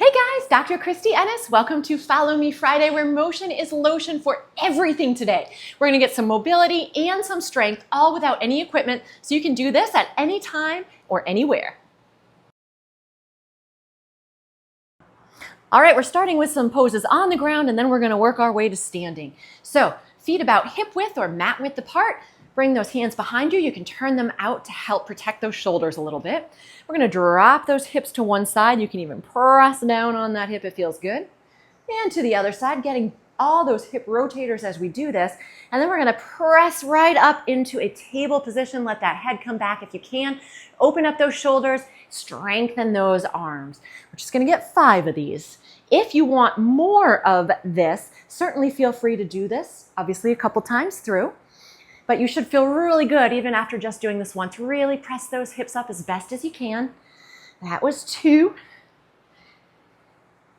Hey guys, Dr. Christy Ennis. Welcome to Follow Me Friday, where motion is lotion for everything today. We're gonna get some mobility and some strength, all without any equipment, so you can do this at any time or anywhere. All right, we're starting with some poses on the ground, and then we're gonna work our way to standing. So feet about hip width or mat width apart. Bring those hands behind you. You can turn them out to help protect those shoulders a little bit. We're gonna drop those hips to one side. You can even press down on that hip, it feels good. And to the other side, getting all those hip rotators as we do this. And then we're gonna press right up into a table position. Let that head come back if you can. Open up those shoulders, strengthen those arms. We're just gonna get 5 of these. If you want more of this, certainly feel free to do this, obviously a couple times through. But you should feel really good even after just doing this once. Really press those hips up as best as you can. That was 2.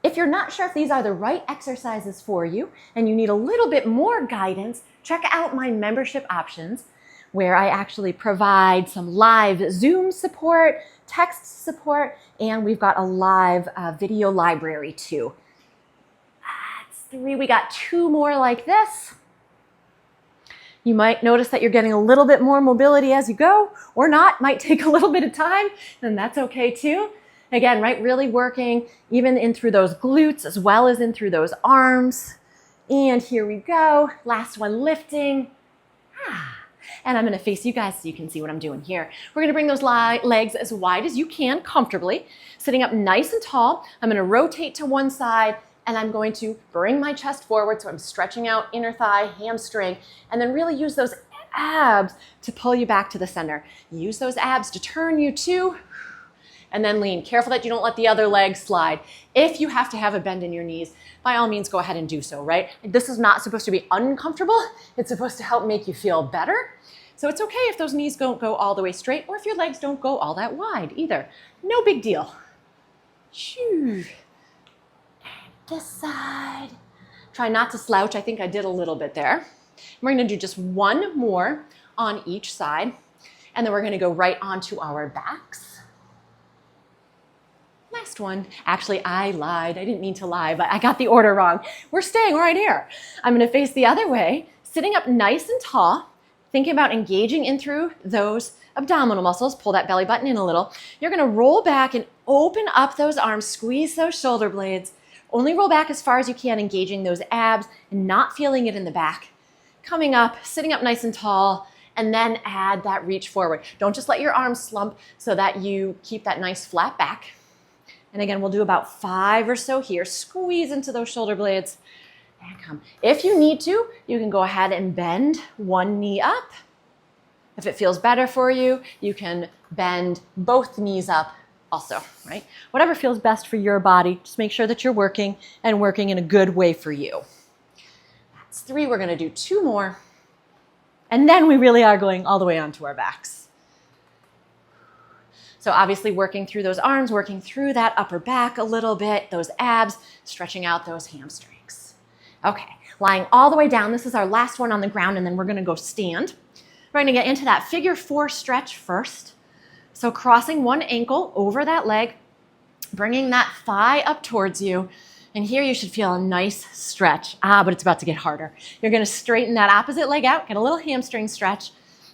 If you're not sure if these are the right exercises for you and you need a little bit more guidance, check out my membership options where I actually provide some live Zoom support, text support, and we've got a live video library too. That's 3. We got 2 more like this. You might notice that you're getting a little bit more mobility as you go, or not, might take a little bit of time, and that's okay too. Again, right, really working even in through those glutes as well as in through those arms. And here we go, last one lifting. And I'm gonna face you guys so you can see what I'm doing here. We're gonna bring those legs as wide as you can comfortably, sitting up nice and tall. I'm gonna rotate to one side, and I'm going to bring my chest forward, so I'm stretching out inner thigh, hamstring, and then really use those abs to pull you back to the center. Use those abs to turn you to, and then lean. Careful that you don't let the other leg slide. If you have to have a bend in your knees, by all means, go ahead and do so, right? This is not supposed to be uncomfortable. It's supposed to help make you feel better. So it's okay if those knees don't go all the way straight, or if your legs don't go all that wide either. No big deal. Shoo. This side. Try not to slouch. I think I did a little bit there. We're going to do just 1 more on each side, and then we're going to go right onto our backs. Last one. Actually, I lied. I didn't mean to lie, but I got the order wrong. We're staying right here. I'm going to face the other way, sitting up nice and tall, thinking about engaging in through those abdominal muscles. Pull that belly button in a little. You're going to roll back and open up those arms, squeeze those shoulder blades. Only roll back as far as you can, engaging those abs and not feeling it in the back. Coming up, sitting up nice and tall, and then add that reach forward. Don't just let your arms slump so that you keep that nice flat back. And again, we'll do about 5 or so here. Squeeze into those shoulder blades and come. If you need to, you can go ahead and bend one knee up. If it feels better for you, you can bend both knees up also, right? Whatever feels best for your body, just make sure that you're working and working in a good way for you. That's 3. We're going to do 2 more. And then we really are going all the way onto our backs. So obviously working through those arms, working through that upper back a little bit, those abs, stretching out those hamstrings. Okay, lying all the way down. This is our last one on the ground, and then we're going to go stand. We're going to get into that figure 4 stretch first. So crossing one ankle over that leg, bringing that thigh up towards you. And here you should feel a nice stretch. But it's about to get harder. You're going to straighten that opposite leg out, get a little hamstring stretch.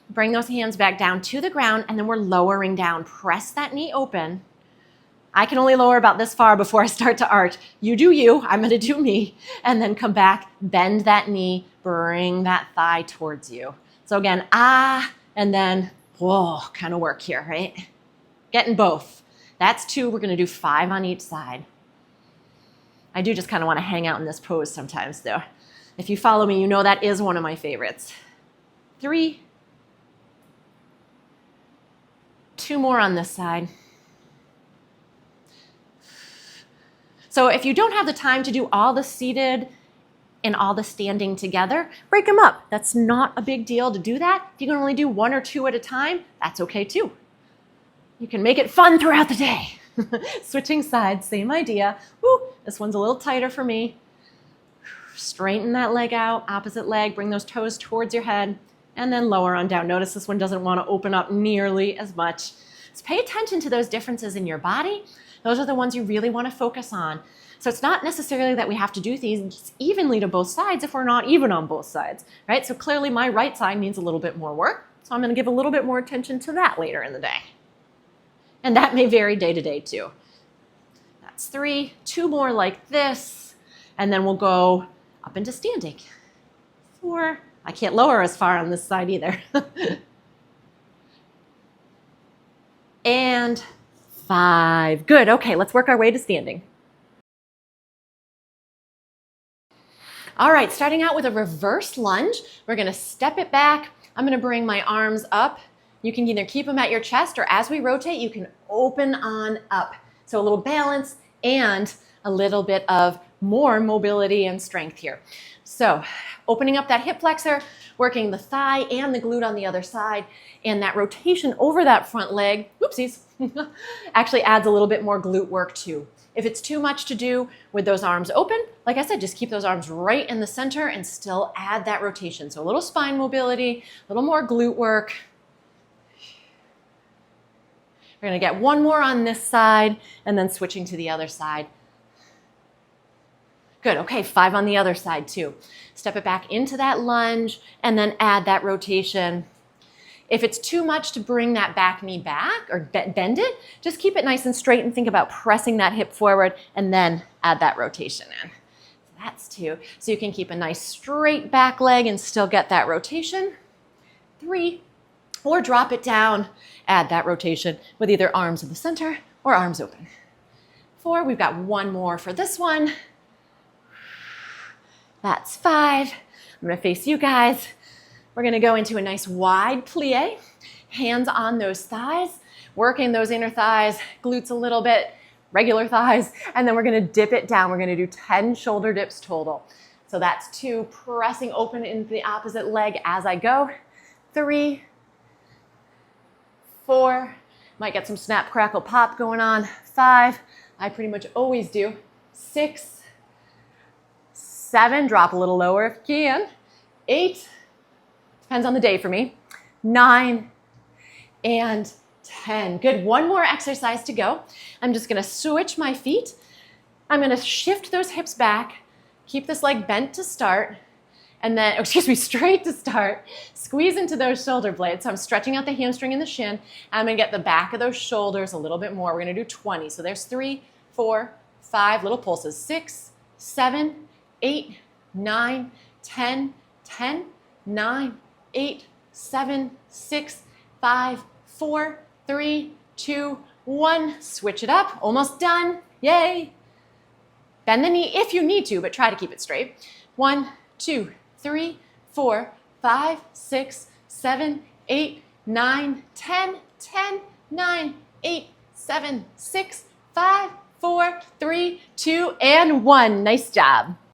Bring those hands back down to the ground, and then we're lowering down. Press that knee open. I can only lower about this far before I start to arch. You do you, I'm going to do me. And then come back, bend that knee, bring that thigh towards you. So again, and then whoa, kind of work here, right? Getting both. That's 2. We're going to do 5 on each side. I do just kind of want to hang out in this pose sometimes, though. If you follow me, you know that is one of my favorites. 3. 2 more on this side. So if you don't have the time to do all the seated and all the standing together, break them up. That's not a big deal to do that. If you can only do 1 or 2 at a time, that's okay too. You can make it fun throughout the day. Switching sides, same idea. Woo, this one's a little tighter for me. Straighten that leg out, opposite leg, bring those toes towards your head, and then lower on down. Notice this one doesn't want to open up nearly as much. So pay attention to those differences in your body. Those are the ones you really want to focus on. So it's not necessarily that we have to do things evenly to both sides if we're not even on both sides, right? So clearly my right side needs a little bit more work. So I'm going to give a little bit more attention to that later in the day. And that may vary day to day too. That's 3, 2 more like this, and then we'll go up into standing. 4, I can't lower as far on this side either. And 5, good, okay, let's work our way to standing. All right, starting out with a reverse lunge. We're gonna step it back. I'm gonna bring my arms up. You can either keep them at your chest, or as we rotate, you can open on up. So a little balance and a little bit of more mobility and strength here. So opening up that hip flexor, working the thigh and the glute on the other side, and that rotation over that front leg, whoopsies, actually adds a little bit more glute work too. If it's too much to do with those arms open, like I said, just keep those arms right in the center and still add that rotation. So a little spine mobility, a little more glute work. We're gonna get one more on this side and then switching to the other side. Good, okay, 5 on the other side too. Step it back into that lunge and then add that rotation. If it's too much to bring that back knee back or bend it, just keep it nice and straight and think about pressing that hip forward and then add that rotation in. That's 2. So you can keep a nice straight back leg and still get that rotation. 3, or drop it down, add that rotation with either arms in the center or arms open. 4, we've got one more for this one. That's 5. I'm gonna face you guys. We're gonna go into a nice wide plie, hands on those thighs, working those inner thighs, glutes a little bit, regular thighs, and then we're gonna dip it down. We're gonna do 10 shoulder dips total. So that's 2, pressing open into the opposite leg as I go. 3, 4, might get some snap, crackle, pop going on. 5, I pretty much always do. 6, 7, drop a little lower if you can. 8, depends on the day for me. 9 and 10. Good, one more exercise to go. I'm just gonna switch my feet. I'm gonna shift those hips back, keep this leg bent to start, and then, straight to start. Squeeze into those shoulder blades. So I'm stretching out the hamstring and the shin. I'm gonna get the back of those shoulders a little bit more. We're gonna do 20. So there's 3, 4, 5, little pulses. 6, 7, 8, 9, 10, 10, 9, 8, 7, 6, 5, 4, 3, 2, 1. Switch it up, almost done, yay. Bend the knee if you need to, but try to keep it straight. 1, 2, 3, 4, 5, 6, 7, 8, 9, 10, 10, 9, 8, 7, 6, 5, 4, 3, 2, and 1. Nice job.